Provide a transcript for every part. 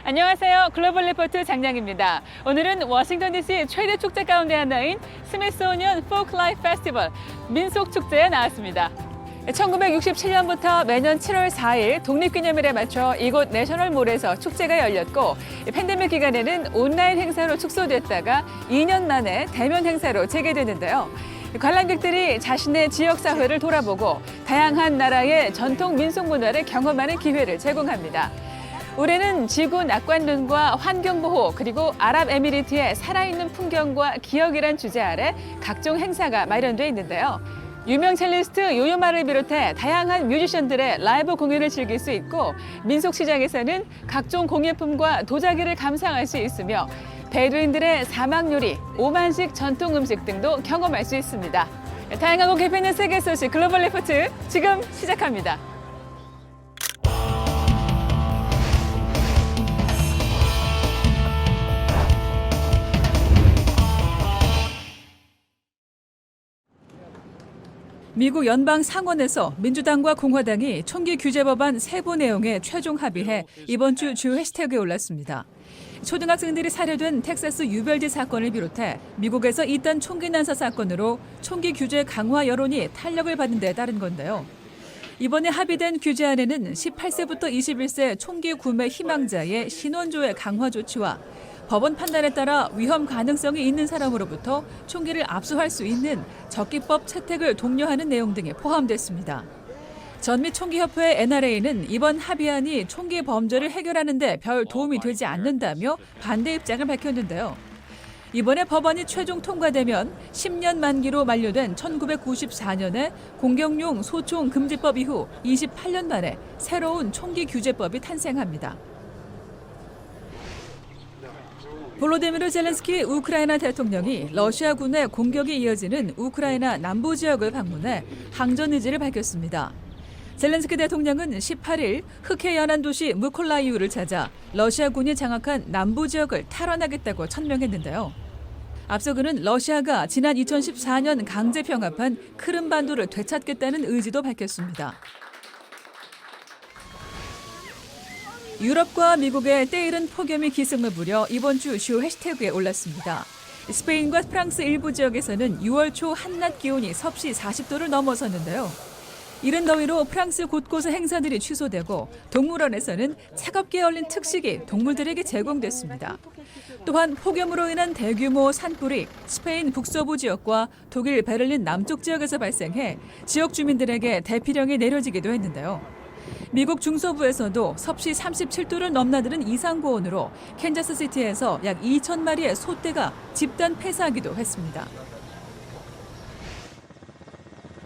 안녕하세요. 글로벌 리포트 장량입니다. 오늘은 워싱턴 DC 최대 축제 가운데 하나인 스미소니언 포크 라이프 페스티벌 민속 축제에 나왔습니다. 1967년부터 매년 7월 4일 독립기념일에 맞춰 이곳 내셔널몰에서 축제가 열렸고 팬데믹 기간에는 온라인 행사로 축소됐다가 2년 만에 대면 행사로 재개되는데요. 관람객들이 자신의 지역 사회를 돌아보고 다양한 나라의 전통 민속 문화를 경험하는 기회를 제공합니다. 올해는 지구 낙관론과 환경보호 그리고 아랍에미리트의 살아있는 풍경과 기억이란 주제 아래 각종 행사가 마련돼 있는데요. 유명 첼리스트 요요마를 비롯해 다양한 뮤지션들의 라이브 공연을 즐길 수 있고 민속시장에서는 각종 공예품과 도자기를 감상할 수 있으며 베두인들의 사막 요리, 오만식 전통 음식 등도 경험할 수 있습니다. 다양하고 깊이 있는 세계 소식 글로벌 리포트 지금 시작합니다. 미국 연방 상원에서 민주당과 공화당이 총기 규제 법안 세부 내용에 최종 합의해 이번 주 주요 해시태그에 올랐습니다. 초등학생들이 살해된 텍사스 유별지 사건을 비롯해 미국에서 잇단 총기 난사 사건으로 총기 규제 강화 여론이 탄력을 받는 데 따른 건데요. 이번에 합의된 규제안에는 18세부터 21세 총기 구매 희망자의 신원조회 강화 조치와 법원 판단에 따라 위험 가능성이 있는 사람으로부터 총기를 압수할 수 있는 적기법 채택을 독려하는 내용 등이 포함됐습니다. 전미총기협회 NRA는 이번 합의안이 총기 범죄를 해결하는 데 별 도움이 되지 않는다며 반대 입장을 밝혔는데요. 이번에 법안이 최종 통과되면 10년 만기로 만료된 1994년에 공격용 소총 금지법 이후 28년 만에 새로운 총기 규제법이 탄생합니다. 볼로디미르 젤렌스키 우크라이나 대통령이 러시아군의 공격이 이어지는 우크라이나 남부 지역을 방문해 항전 의지를 밝혔습니다. 젤렌스키 대통령은 18일 흑해 연안 도시 무콜라이우를 찾아 러시아군이 장악한 남부 지역을 탈환하겠다고 천명했는데요. 앞서 그는 러시아가 지난 2014년 강제 병합한 크림반도를 되찾겠다는 의지도 밝혔습니다. 유럽과 미국의 때이른 폭염이 기승을 부려 이번 주 주요 해시태그에 올랐습니다. 스페인과 프랑스 일부 지역에서는 6월 초 한낮 기온이 섭씨 40도를 넘어섰는데요. 이른 더위로 프랑스 곳곳의 행사들이 취소되고 동물원에서는 차갑게 얼린 특식이 동물들에게 제공됐습니다. 또한 폭염으로 인한 대규모 산불이 스페인 북서부 지역과 독일 베를린 남쪽 지역에서 발생해 지역 주민들에게 대피령이 내려지기도 했는데요. 미국 중서부에서도 섭씨 37도를 넘나드는 이상고온으로 캔자스시티에서 약 2천 마리의 소떼가 집단 폐사하기도 했습니다.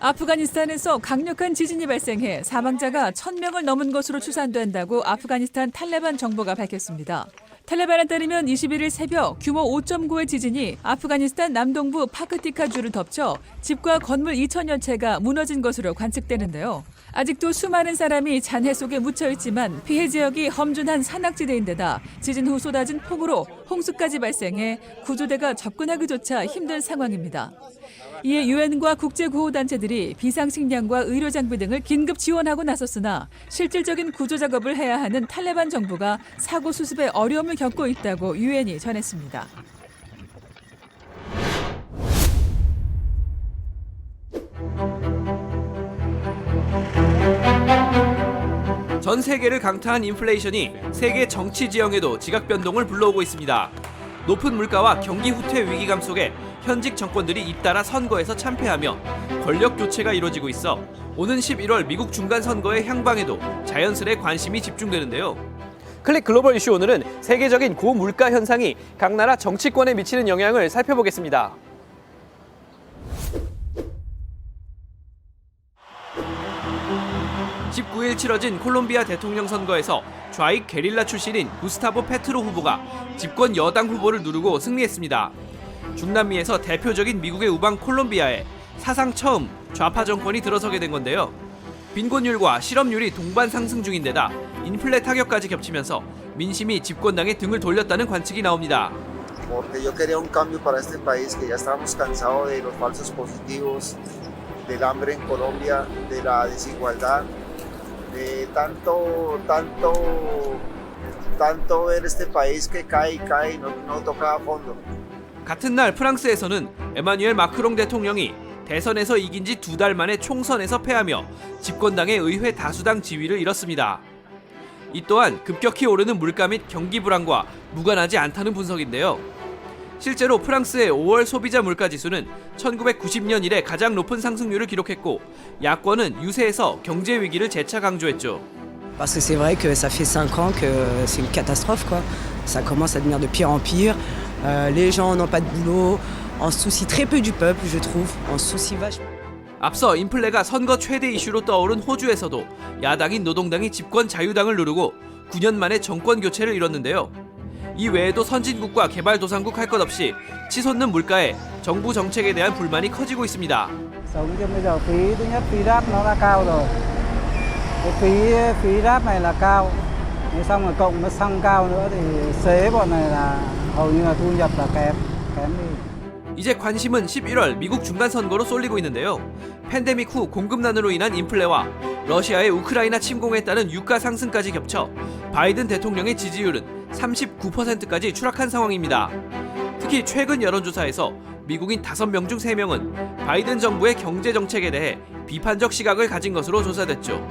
아프가니스탄에서 강력한 지진이 발생해 사망자가 1,000명을 넘은 것으로 추산된다고 아프가니스탄 탈레반 정부가 밝혔습니다. 탈레반에 따르면 21일 새벽 규모 5.9의 지진이 아프가니스탄 남동부 파크티카주를 덮쳐 집과 건물 2천여 채가 무너진 것으로 관측되는데요. 아직도 수많은 사람이 잔해 속에 묻혀있지만 피해 지역이 험준한 산악지대인데다 지진 후 쏟아진 폭우로 홍수까지 발생해 구조대가 접근하기조차 힘든 상황입니다. 이에 유엔과 국제구호단체들이 비상식량과 의료장비 등을 긴급 지원하고 나섰으나 실질적인 구조작업을 해야 하는 탈레반 정부가 사고 수습에 어려움을 겪고 있다고 유엔이 전했습니다. 전 세계를 강타한 인플레이션이 세계 정치 지형에도 지각 변동을 불러오고 있습니다. 높은 물가와 경기 후퇴 위기감 속에 현직 정권들이 잇따라 선거에서 참패하며 권력 교체가 이루어지고 있어 오는 11월 미국 중간 선거의 향방에도 자연스레 관심이 집중되는데요. 클릭 글로벌 이슈 오늘은 세계적인 고물가 현상이 각 나라 정치권에 미치는 영향을 살펴보겠습니다. (19일) 치러진 콜롬비아 대통령 선거에서 좌익 게릴라 출신인 구스타보 페트로 후보가 집권 여당 후보를 누르고 승리했습니다. 중남미에서 대표적인 미국의 우방 콜롬비아에 사상 처음 좌파 정권이 들어서게 된 건데요. 빈곤율과 실업률이 동반 상승 중인데다 인플레 타격까지 겹치면서 민심이 집권당에 등을 돌렸다는 관측이 나옵니다. Porque yo quería un cambio para este país que ya estábamos cansados de los falsos positivos, del hambre en Colombia, de la desigualdad, de tanto tanto ver este país que cae y cae y no toca a fondo. 같은 날 프랑스에서는 에마뉴엘 마크롱 대통령이 대선에서 이긴 지 2달 만에 총선에서 패하며 집권당의 의회 다수당 지위를 잃었습니다. 이 또한 급격히 오르는 물가 및 경기 불안과 무관하지 않다는 분석인데요. 실제로 프랑스의 5월 소비자 물가 지수는 1990년 이래 가장 높은 상승률을 기록했고 야권은 유세에서 경제 위기를 재차 강조했죠. Parce que c'est vrai que ça fait 5 ans que c'est une catastrophe, quoi. Ça commence à devenir de pire en pire. Les gens n'ont pas de boulot. On se soucie très peu du peuple, je trouve. On se soucie vachement. 앞서 인플레가 선거 최대 이슈로 떠오른 호주에서도 야당인 노동당이 집권 자유당을 누르고 9년 만에 정권 교체를 이뤘는데요. 이 외에도 선진국과 개발도상국 할 것 없이 치솟는 물가에 정부 정책에 대한 불만이 커지고 있습니다. Sống chứ bây giờ phí thứ nhất phí ráp nó đã cao rồi. Cái phí ráp này là cao. Thế xong rồi cộng với xăng cao nữa thì xế bọn này là hầu như là thu nhập là kém đi. 이제 관심은 11월 미국 중간선거로 쏠리고 있는데요. 팬데믹 후 공급난으로 인한 인플레와 러시아의 우크라이나 침공에 따른 유가 상승까지 겹쳐 바이든 대통령의 지지율은 39%까지 추락한 상황입니다. 특히 최근 여론조사에서 미국인 5명 중 3명은 바이든 정부의 경제 정책에 대해 비판적 시각을 가진 것으로 조사됐죠.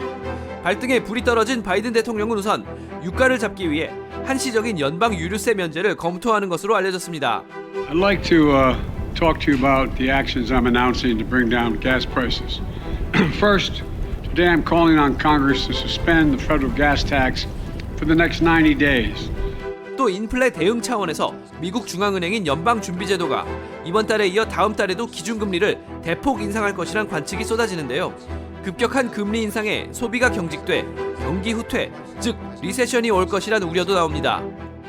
발등에 불이 떨어진 바이든 대통령은 우선 유가를 잡기 위해 한시적인 연방 유류세 면제를 검토하는 것으로 알려졌습니다. I'd like to talk to you about the actions I'm announcing to bring down gas prices. First, today I'm calling on Congress to suspend the federal gas tax for the next 90 days. 또 인플레 대응 차원에서 미국 중앙은행인 연방준비제도가 이번 달에 이어 다음 달에도 기준금리를 대폭 인상할 것이란 관측이 쏟아지는데요. 급격한 금리 인상에 소비가 경직돼 경기 후퇴, 즉 리세션이 올 것이란 우려도 나옵니다.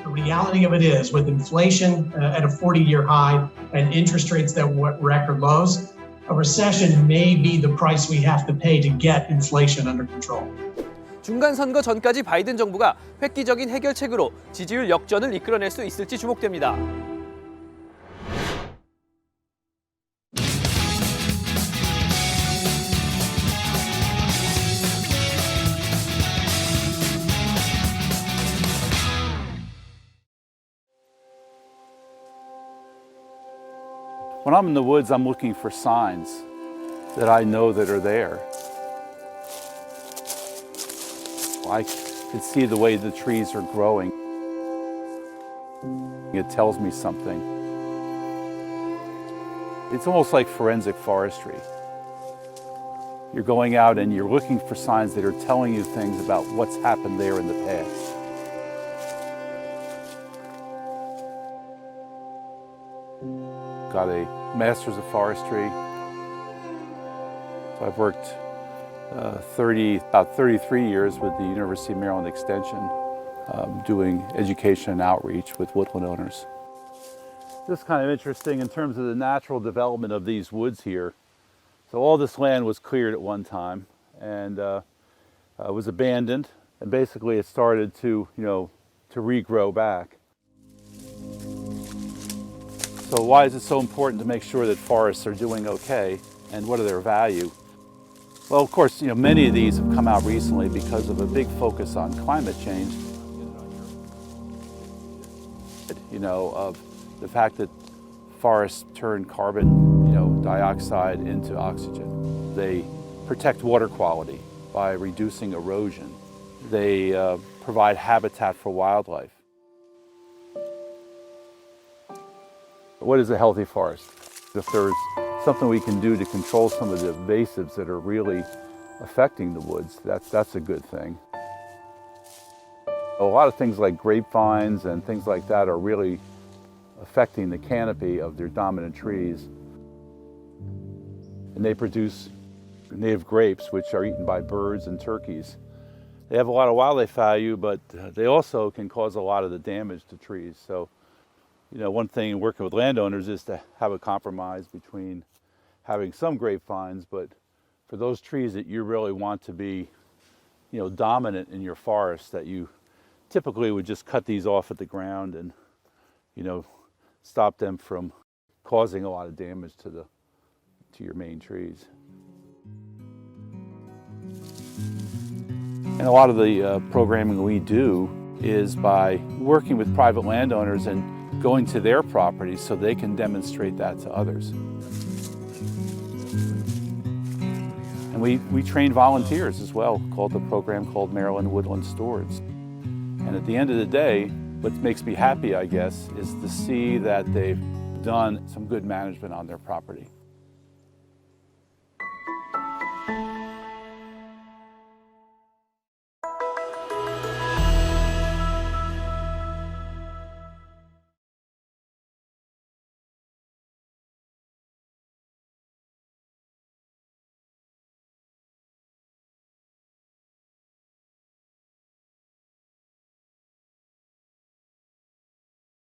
The reality of it is, with inflation at a 40-year high and interest rates that were at record lows, a recession may be the price we have to pay to get inflation under control. 중간 선거 전까지 바이든 정부가 획기적인 해결책으로 지지율 역전을 이끌어낼 수 있을지 주목됩니다. When I'm in the woods, I'm looking for signs that I know that are there. I can see the way the trees are growing. It tells me something. It's almost like forensic forestry. You're going out and you're looking for signs that are telling you things about what's happened there in the past. Got a Master's of Forestry. So I've worked about 33 years with the University of Maryland Extension, doing education and outreach with woodland owners. This is kind of interesting in terms of the natural development of these woods here. So all this land was cleared at one time and was abandoned, and basically it started to regrow back. So why is it so important to make sure that forests are doing okay, and what are their value? Well, of course, many of these have come out recently because of a big focus on climate change. Of the fact that forests turn carbon, dioxide into oxygen. They protect water quality by reducing erosion. They provide habitat for wildlife. What is a healthy forest? If there's something we can do to control some of the invasives that are really affecting the woods, that's a good thing. A lot of things like grapevines and things like that are really affecting the canopy of their dominant trees. And they produce native grapes, which are eaten by birds and turkeys. They have a lot of wildlife value, but they also can cause a lot of the damage to trees. So, one thing in working with landowners is to have a compromise between having some grapevines, but for those trees that you really want to be, dominant in your forest, that you typically would just cut these off at the ground and, stop them from causing a lot of damage to your main trees. And a lot of the programming we do is by working with private landowners and going to their properties so they can demonstrate that to others. And we train volunteers as well, called the program called Maryland Woodland Stewards. And at the end of the day, what makes me happy, I guess, is to see that they've done some good management on their property.